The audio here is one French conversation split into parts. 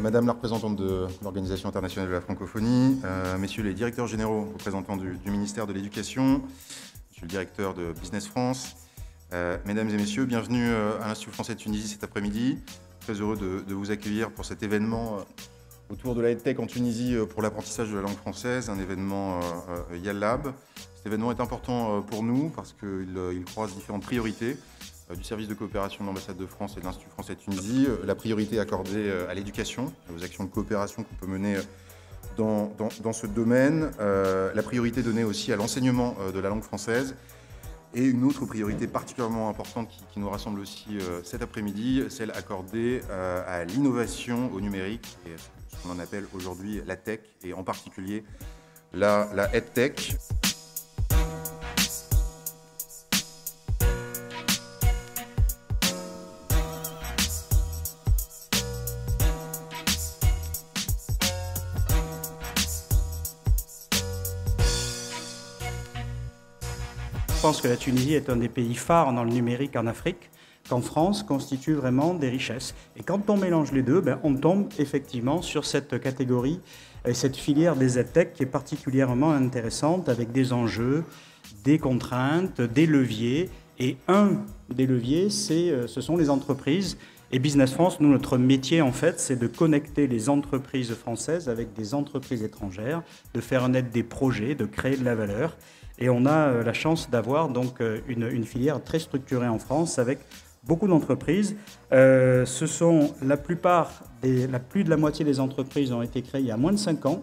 Madame la représentante de l'Organisation internationale de la francophonie, messieurs les directeurs généraux représentants du ministère de l'Éducation, monsieur le directeur de Business France, mesdames et messieurs, bienvenue à l'Institut français de Tunisie cet après-midi. Très heureux de vous accueillir pour cet événement autour de la EdTech en Tunisie pour l'apprentissage de la langue française, un événement YALLAB. Cet événement est important pour nous parce qu'il croise différentes priorités du service de coopération de l'ambassade de France et de l'Institut français de Tunisie, la priorité accordée à l'éducation, aux actions de coopération qu'on peut mener dans ce domaine, la priorité donnée aussi à l'enseignement de la langue française, et une autre priorité particulièrement importante qui nous rassemble aussi cet après-midi, celle accordée à l'innovation au numérique, et ce qu'on appelle aujourd'hui la tech, et en particulier la EdTech. Je pense que la Tunisie est un des pays phares dans le numérique en Afrique, qu'en France constitue vraiment des richesses. Et quand on mélange les deux, on tombe effectivement sur cette catégorie, cette filière des EdTech qui est particulièrement intéressante, avec des enjeux, des contraintes, des leviers. Et un des leviers, ce sont les entreprises. Et Business France, nous, notre métier, en fait, c'est de connecter les entreprises françaises avec des entreprises étrangères, de faire naître des projets, de créer de la valeur. Et on a la chance d'avoir donc une filière très structurée en France avec beaucoup d'entreprises. Ce sont plus de la moitié des entreprises ont été créées il y a moins de 5 ans.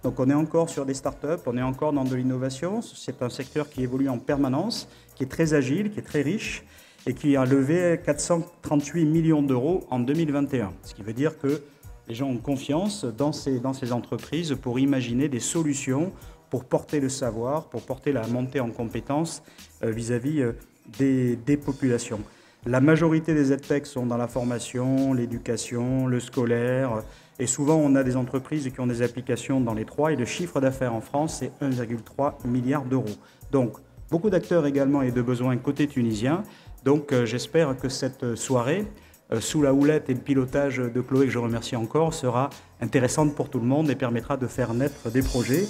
Donc on est encore sur des startups, on est encore dans de l'innovation. C'est un secteur qui évolue en permanence, qui est très agile, qui est très riche et qui a levé 438 millions d'euros en 2021. Ce qui veut dire que les gens ont confiance dans ces entreprises pour imaginer des solutions pour porter le savoir, pour porter la montée en compétences vis-à-vis des populations. La majorité des EdTech sont dans la formation, l'éducation, le scolaire, et souvent on a des entreprises qui ont des applications dans les trois, et le chiffre d'affaires en France, c'est 1,3 milliard d'euros. Donc, beaucoup d'acteurs également et de besoins côté tunisien. Donc, j'espère que cette soirée, sous la houlette et le pilotage de Chloé, que je remercie encore, sera intéressante pour tout le monde et permettra de faire naître des projets.